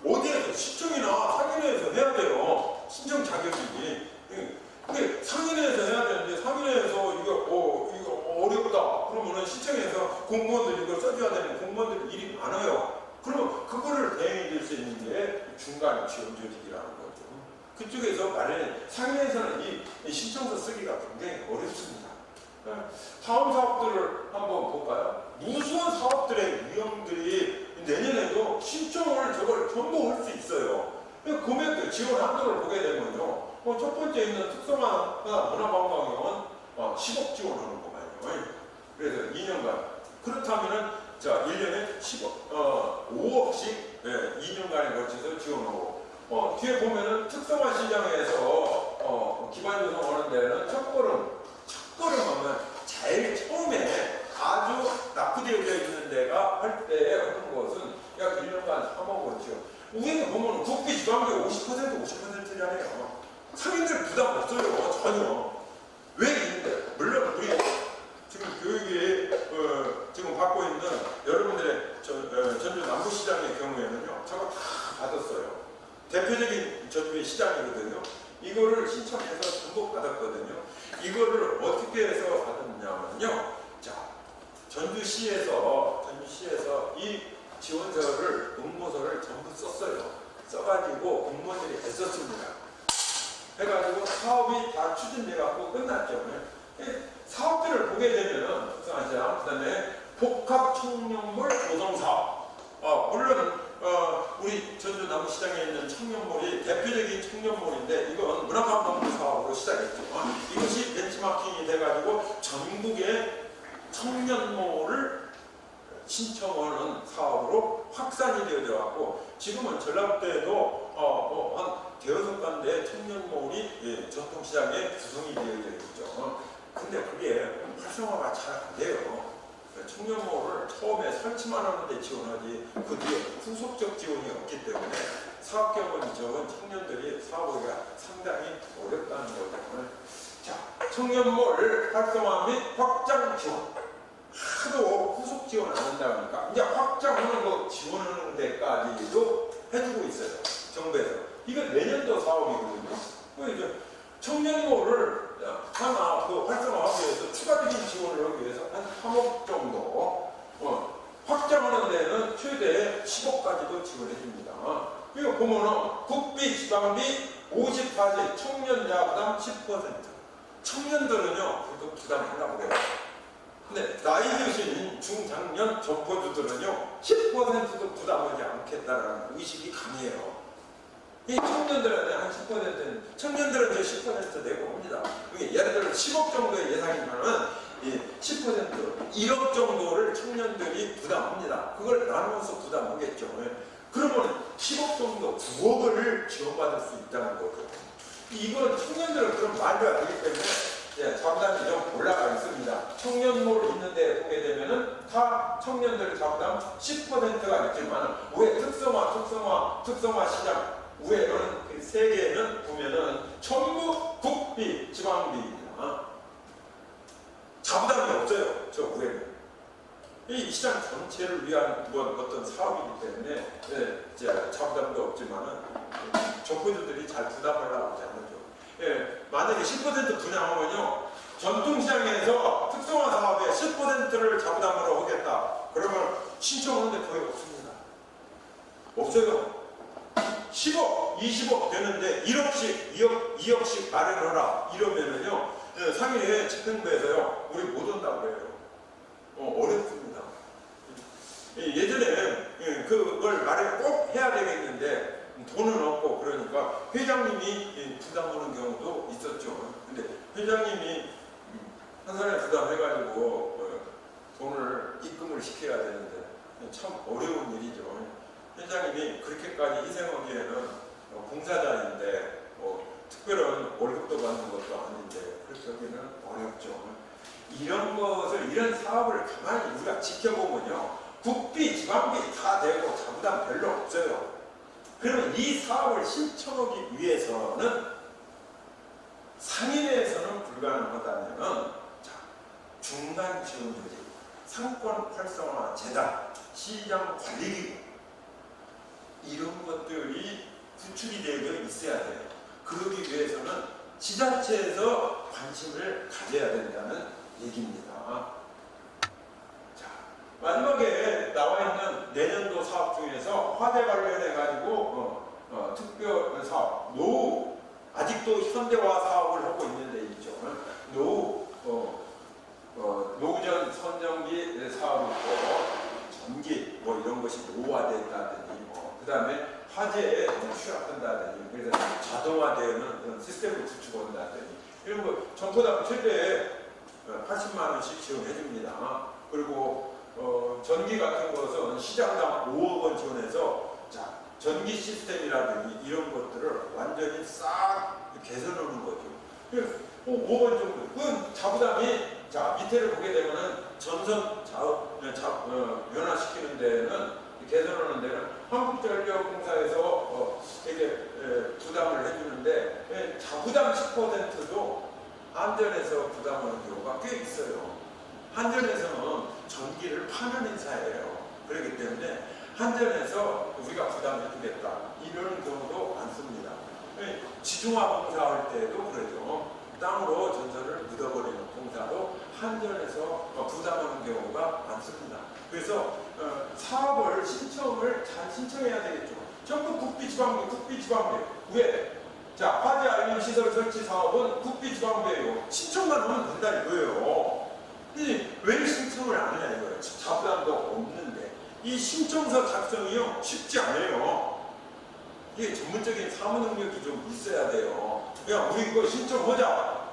어디에서 시청이나 상인회에서 해야 돼요. 신청 자격이. 근데 상인회에서 해야 되는데 상인회에서 이거 어렵다 그러면은 시청에서 공무원들 이걸 써줘야 되는 공무원들 일이 많아요. 그러면 그거를 대행해 줄 수 있는 게 중간 지원 조직이라는 거죠. 그쪽에서 마련해 상인회에서는 이 신청서 쓰기가 굉장히 어렵습니다. 다음 사업들을 한번 볼까요? 무수한 사업들의 유형들이 내년에도 신청을 저걸 전부 할 수 있어요. 금액들 지원 한도를 보게 되면요. 첫 번째 있는 특성화 문화관광형은 10억 지원하는 거만요. 그래서 2년간. 그렇다면은 자 1년에 5억씩 2년간에 걸쳐서 지원하고 뒤에 보면은 특성화 시장에서 기반 조성하는 데는 첫걸음 하면 제일 처음에 아주 낙후되어 있는 데가 할 때 하는 것은 약 1년간 3억 원이죠. 우리는 보면 국비 지방비 50%잖아요. 상인들 부담 없어요. 전혀. 왜 있는데? 물론 우리 지금 교육이 지금 받고 있는 여러분들의 전주 남부시장의 경우에는요. 저거 다 받았어요. 대표적인 전주의 시장이거든요. 이거를 신청해서 전부 받았거든요. 이거를 어떻게 해서 받았냐면요. 자, 전주시에서 이 지원서를 응모서를 전부 썼어요. 써가지고 공무원들이 애썼습니다. 해가지고 사업이 다 추진돼갖고 끝났죠. 사업들을 보게 되면은 그다음에 복합 청년몰 조성 사업. 물론 우리 전주 남부시장에 있는 청년몰이 대표적인 청년몰인데 이건 문화관광부 사업으로 시작했죠. 이것이 벤치마킹이 돼가지고 전국의 청년몰을 신청하는 사업으로 확산이 되어갖고 지금은 전라북도에도 한 대여섯 군데 청년몰이 전통시장에 구성이 되어져 있죠. 근데 그게 활성화가 잘 안 돼요. 청년몰을 처음에 설치만 하는데 지원하지 그 뒤에 후속적 지원이 없기 때문에 사업 경험이 적은 청년들이 사업하기가 상당히 어렵다는 거죠. 자, 청년몰 활성화 및 확장 지원. 하도 후속 지원 안 한다 보니까 이제 확장하는 거 지원하는 데까지도 해주고 있어요. 정부에서. 이건 내년도 사업이거든요. 이제 청년몰을 하나 활성화하기 위해서 추가적인 지원을 하기 위해서 한 3억 정도 확장하는 데는 최대 10억까지도 지원해 줍니다. 이거 보면은 국비 지방비 54세 청년자 부담 10%. 청년들은요 그래도 부담하려고 그래요. 근데 나이 드신 중장년 점포주들은요 10%도 부담하지 않겠다라는 의식이 강해요. 이 청년들한테 한 10%는 청년들은 저 10% 내고 옵니다. 예를 들어 10억 정도의 예상이면은 이 10% 1억 정도를 청년들이 부담합니다. 그걸 나누어서 부담하겠죠. 그러면 10억 정도 9억을 지원받을 수 있다는 거죠. 이건 청년들은 그런 말도 안 되기 때문에 자부담이 좀 올라가 있습니다. 청년몰 있는데 보게 되면은 다 청년들 자부담 10%가 있지만 왜 특성화 시장 위에는 그 세 개는 보면은 전부 국비 지방비입니다. 자부담이 없어요. 저 위에는 이 시장 전체를 위한 어떤 사업이기 때문에 자부담도 없지만은 정부들이 잘 부담하려고 하지 않죠. 만약에 10% 분양하면요, 전통시장에서 특성화 사업에 10%를 자부담으로 하겠다. 그러면 신청하는데 거의 없습니다. 없어요. 10억, 20억 되는데 1억씩, 2억씩 마련하라. 이러면은요, 상위에 집행부에서요, 우리 못 온다고 그래요. 어렵습니다. 예전에 그걸 말을 꼭 해야 되겠는데 돈은 없고 그러니까 회장님이 부담하는 경우도 있었죠. 근데 회장님이 한 사람이 부담해가지고 돈을 입금을 시켜야 되는데 참 어려운 일이죠. 회장님이 그렇게까지 희생하기에는 봉사자인데 특별한 월급도 받는 것도 아닌데 그렇게 하기는 어렵죠. 이런 사업을 가만히 우리가 지켜보면요, 국비, 지방비 다 되고 자부담 별로 없어요. 그러면 이 사업을 신청하기 위해서는 상인회에서는 불가능하다면 중간 지원 조직, 상권 활성화 재단, 시장 관리기구 이런 것들이 구축이 되어 있어야 돼요. 그러기 위해서는 지자체에서 관심을 가져야 된다는 얘기입니다. 자, 마지막에 나와 있는 내년도 사업 중에서 화재 관련해 가지고 특별 사업, 노후 아직도 현대화 사업을 하고 있는데 있죠. 노후 노전 선전기 사업이 있고 전기 이런 것이 노후화된다든지 그 다음에 화재에 취약한다든지 그래서 자동화되는 그런 시스템을 구축한다든지 이런 거 전부다 최대 80만 원씩 지원해 줍니다. 그리고 전기 같은 것은 시장당 5억 원 지원해서 전기 시스템이라든지 이런 것들을 완전히 싹 개선하는 거죠. 5억 원 정도. 그건 자부담이 밑에를 보게 되면은 전선 변화시키는 데는 개선하는 데는 한국전력공사에서 되게 부담을 해주는데 자부담 10%도 한전에서 부담하는 경우가 꽤 있어요. 한전에서는 전기를 파는 회사예요. 그렇기 때문에 한전에서 우리가 부담해주겠다 이런 경우도 많습니다. 지중화 공사할 때도 그러죠. 땅으로 전선을 묻어버리는 공사도 한전에서 부담하는 경우가 많습니다. 그래서 사업을 신청을 잘 신청해야 되겠죠. 전부 국비지방비. 왜? 화재 알림 시설 설치 사업은 국비지방비예요. 신청만 하면 된다 이거예요. 왜 신청을 안 해야 이거예요? 자부담도 없는데 이 신청서 작성이요 쉽지 않아요. 이게 전문적인 사무 능력이 좀 있어야 돼요. 야, 우리 이거 신청하자.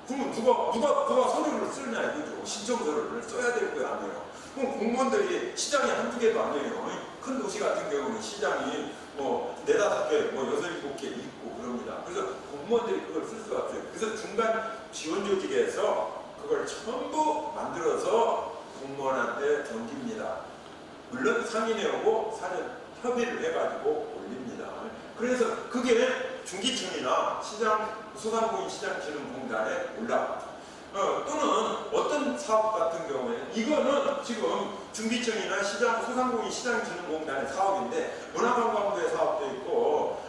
그러면 누가 서류를 쓰느냐 이거죠. 신청서를 써야 될 거 아니에요. 그럼 공무원들이 시장이 한두 개도 아니에요. 큰 도시 같은 경우는 시장이 4-5개, 6-7개 있고 그럽니다. 그래서 공무원들이 그걸 쓸 수가 없어요. 그래서 중간 지원 조직에서 그걸 전부 만들어서 공무원한테 넘깁니다. 물론 상인회하고 사전 협의를 해가지고 올립니다. 그래서 그게 중기청이나 소상공인 시장진흥공단에 올라갑니다. 또는 어떤 사업 같은 경우에 이거는 지금 중기청이나 소상공인 시장진흥공단의 사업인데 문화관광부의 사업도 있고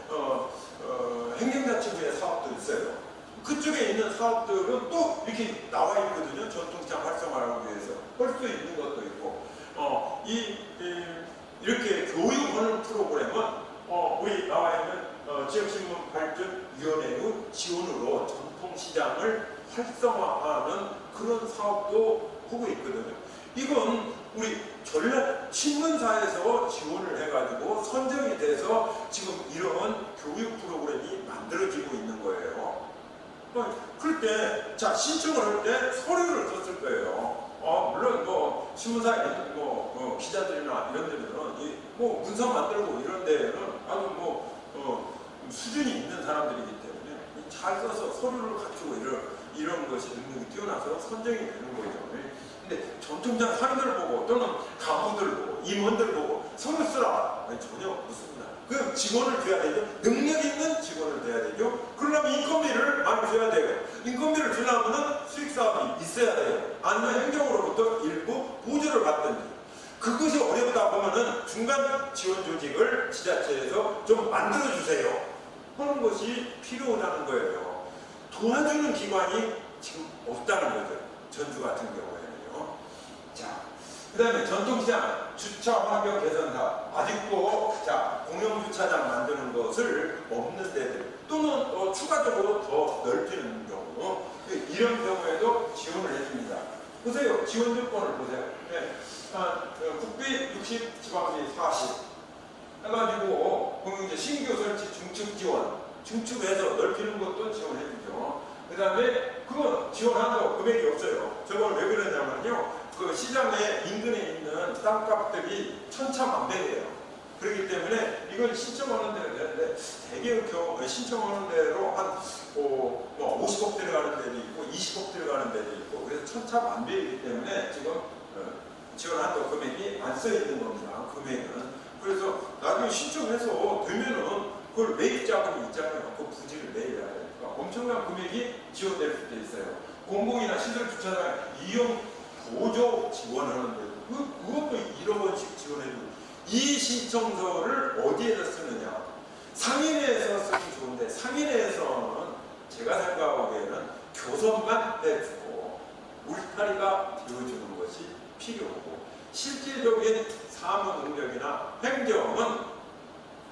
행정자치부의 사업도 있어요. 그쪽에 있는 사업들은 또 이렇게 나와 있거든요. 전통시장 활성화하기 위해서 할 수 있는 것도 있고 이렇게 교육하는 프로그램은 우리 나와 있는 지역신문발전위원회의 지원으로 전통시장을 활성화하는 그런 사업도 하고 있거든요. 이건 우리 전략 신문사에서 지원을 해가지고 선정이 돼서 지금 이런 교육 때, 자, 신청을 할 때 서류를 썼을 거예요. 물론 뭐 신문사 기자들이나 이런 데는 뭐 문서 만들고 이런 데는 아주 수준이 있는 사람들이기 때문에 잘 써서 서류를 갖추고 이런 것이 능력이 뛰어나서 선정이 되는 거죠. 근데 전통장 상인들 보고 또는 간부들 보고 임원들 보고 서류 쓰라 전혀 없습니다. 그 직원을 줘야 되죠. 능력 있는 직원을 줘야 되죠. 그러려면 인건비를 많이 줘야 돼요. 인건비를 주려면 수익사업이 있어야 돼요. 아니면 행정으로부터 일부 보조를 받든지. 그것이 어렵다 보면은 중간 지원 조직을 지자체에서 좀 만들어주세요 하는 것이 필요하다는 거예요. 도와주는 기관이 지금 없다는 거죠. 전주 같은 경우에는요. 자, 그 다음에 전통시장 주차 환경 개선사 아직도 공영주차장 만드는 것을 없는 데들 또는 추가적으로 더 넓히는 경우 이런 경우에도 지원을 해줍니다. 보세요. 지원 조건을 보세요. 네. 국비 60, 지방비 40 해가지고 공영제 신규 설치 중축 지원 중축해서 넓히는 것도 지원해 주죠. 그 다음에 그건 지원한다고 금액이 없어요. 저걸 왜 그러냐면요, 그 시장에 인근에 있는 땅값들이 천차만별이에요. 그렇기 때문에 이걸 신청하는 대로 되는데 대개 신청하는 대로 한 50억 들어가는 데도 있고 20억 들어가는 데도 있고 그래서 천차만별이기 때문에 지금 지원한다고 금액이 안 써 있는 겁니다. 금액은. 그래서 나중에 신청해서 되면은 그걸 매입 자금이 있잖아요. 그 부지를 매입해야 되니까 엄청난 금액이 지원될 수도 있어요. 공공이나 시설 주차장 이용 보조 지원하는데 그것도 1억 원씩 지원해주고 이 신청서를 어디에다 쓰느냐? 상인회에서 쓰기 좋은데 상인회에서는 제가 생각하기에는 교섭만 해주고 울타리가 되어주는 것이 필요하고 실질적인 사무 능력이나 행정은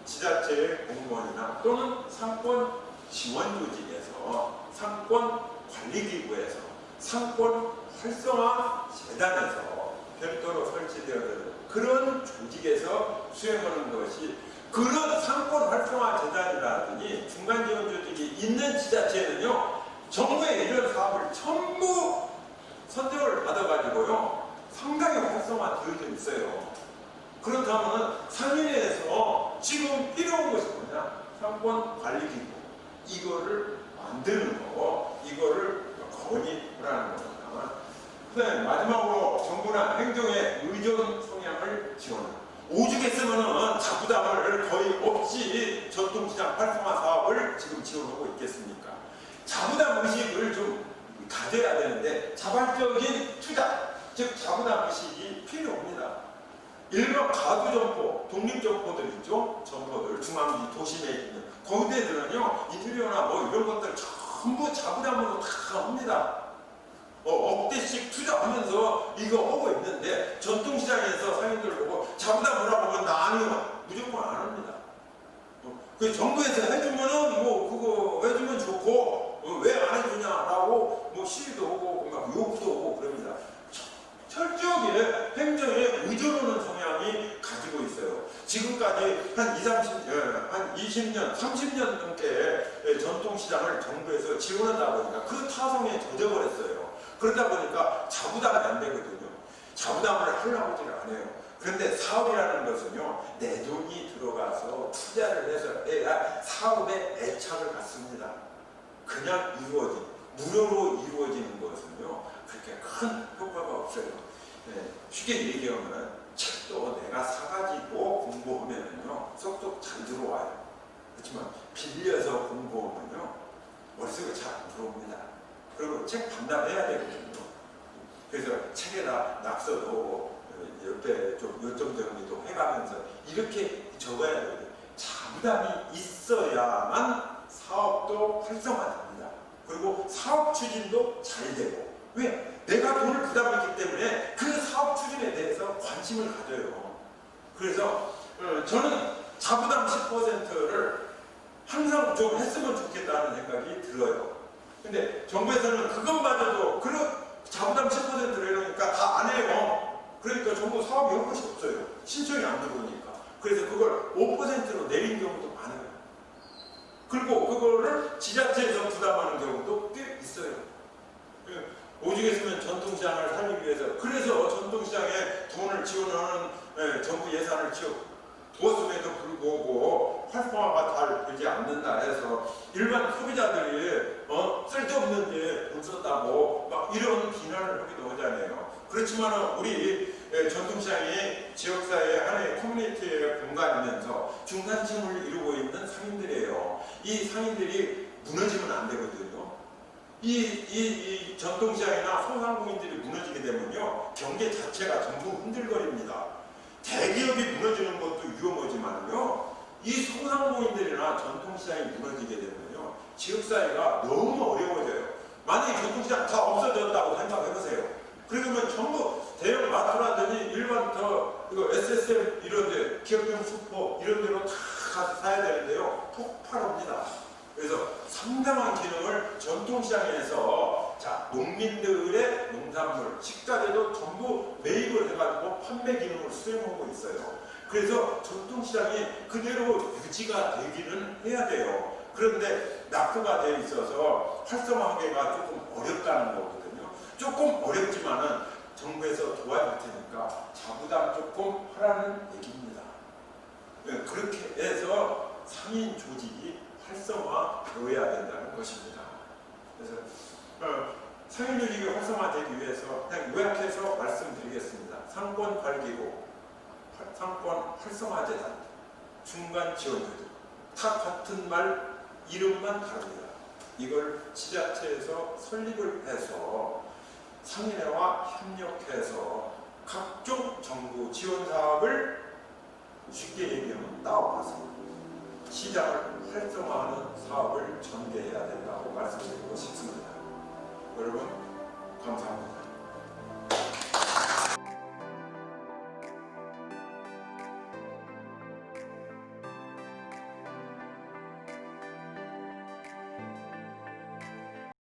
지자체의 공무원이나 또는 상권 지원 조직에서 상권 관리기구에서 상권 활성화 재단에서 별도로 설치되어 있는 그런 조직에서 수행하는 것이 그런 상권 활성화 재단이라든지 중간 지원 조직이 있는 지자체는요 정부의 이런 사업을 전부 선정을 받아가지고요 상당히 활성화되어져 있어요. 그렇다면 상인회에서 지금 필요한 것이 뭐냐? 상권 관리기구 이거를 만드는 거, 이거를 건의하라는 겁니다. 그 다음에 마지막으로 정부나 행정의 의존 성향을 지원합니다. 오죽 했으면 자부담을 거의 없이 전통시장 활성화 사업을 지금 지원하고 있겠습니까? 자부담 의식을 좀 가져야 되는데 자발적인 투자, 즉 자부담 의식이 필요합니다. 일반 가구점포, 독립점포들 있죠? 점포들, 중앙지 도심에 있는 거기들은요 인테리어나 뭐 이런 것들 전부 자부담으로 다 합니다. 억대씩 투자하면서 이거 하고 있는데 전통시장에서 상인들 보고 자부담을 하고 나 아니요 무조건 안 합니다. 그 정부에서 해주면은 뭐 그거 해주면 좋고 왜 안 해주냐라고 뭐 시위도 하고 막 요구도 하고 그럽니다. 철저하게 행정에 의존하는 성향이 가지고 있어요. 지금까지 한 20년, 30년 넘게 전통시장을 정부에서 지원하다 보니까 그 타성에 젖어버렸어요. 그러다 보니까 자부담이 안 되거든요. 자부담을 하려고 하지를 않아요. 그런데 사업이라는 것은요, 내 돈이 들어가서 투자를 해서 해야 사업에 애착을 갖습니다. 그냥 무료로 이루어지는 것은요, 그렇게 큰 효과가 없어요. 쉽게 얘기하면 책도 내가 사가지고 공부하면요, 쏙쏙 잘 들어와요. 그렇지만 빌려서 공부하면요, 머릿속에 잘 안 들어옵니다. 그리고 책 반납해야 되거든요. 그래서 책에다 낙서도 옆에 좀 요점 정리도 해가면서 이렇게 적어야 돼요. 자부담이 있어야만 사업도 활성화됩니다. 그리고 사업 추진도 잘 되고. 왜? 내가 돈을 부담했기 때문에 그 사업 추진에 대해서 관심을 가져요. 그래서 저는 자부담 10%를 항상 좀 했으면 좋겠다는 생각이 들어요. 근데 정부에서는 그것마저도 자부담 10%를 해놓으니까 다 안 해요. 그러니까 정부 사업이 할 것이 없어요. 신청이 안 들어오니까. 그래서 그걸 5%로 내린 경우도 많아요. 그리고 그거를 지자체에서 부담하는 경우도 꽤 있어요. 오죽했으면 전통시장을 살리기 위해서, 그래서 전통시장에 돈을 지원하는 정부 예산을 두었음에도 불구하고 활성화가 잘 되지 않는다 해서 일반 소비자들이 쓸데없는데 돈 썼다고 막 이런 비난을 하기도 하잖아요. 그렇지만 우리 전통시장이 지역사회 하나의 커뮤니티의 공간이면서 중간층을 이루고 있는 상인들이에요. 이 상인들이 무너지면 안 되거든요. 이 전통시장이나 소상공인들이 무너지게 되면요, 경제 자체가 전부 흔들거립니다. 대기업이 무너지는 것도 위험하지만요, 이 소상공인들이나 전통시장이 무너지게 되면요, 지역사회가 너무 어려워져요. 만약에 전통시장 다 없어졌다고 생각해보세요. 그러면 전부 대형 마트라든지 일반 SSM 이런 데, 기업용 슈퍼 이런 데로 다 가서 사야 되는데요, 폭발합니다. 그래서 상당한 기능을 전통시장에서 농민들의 농산물, 식자재도 전부 매입을 해가지고 판매 기능을 수행하고 있어요. 그래서 전통시장이 그대로 유지가 되기는 해야 돼요. 그런데 낙후가 되어 있어서 활성화하기가 조금 어렵다는 거거든요. 조금 어렵지만은 정부에서 도와줄 테니까 자부담 조금 하라는 얘기입니다. 그렇게 해서 상인 조직이 활성화되어야 된다는 것입니다. 그래서 상인 조직이 활성화되기 위해서 그냥 요약해서 말씀드리겠습니다. 상권 관리국, 상권 활성화재단, 중간 지원조직, 다 같은 말 이름만 다릅니다. 이걸 지자체에서 설립을 해서 상인회와 협력해서 각종 정부 지원 사업을 쉽게 얘기하면 나와서 시장을 활성화하는 사업을 전개해야 된다고 말씀드리고 싶습니다. 여러분 감사합니다.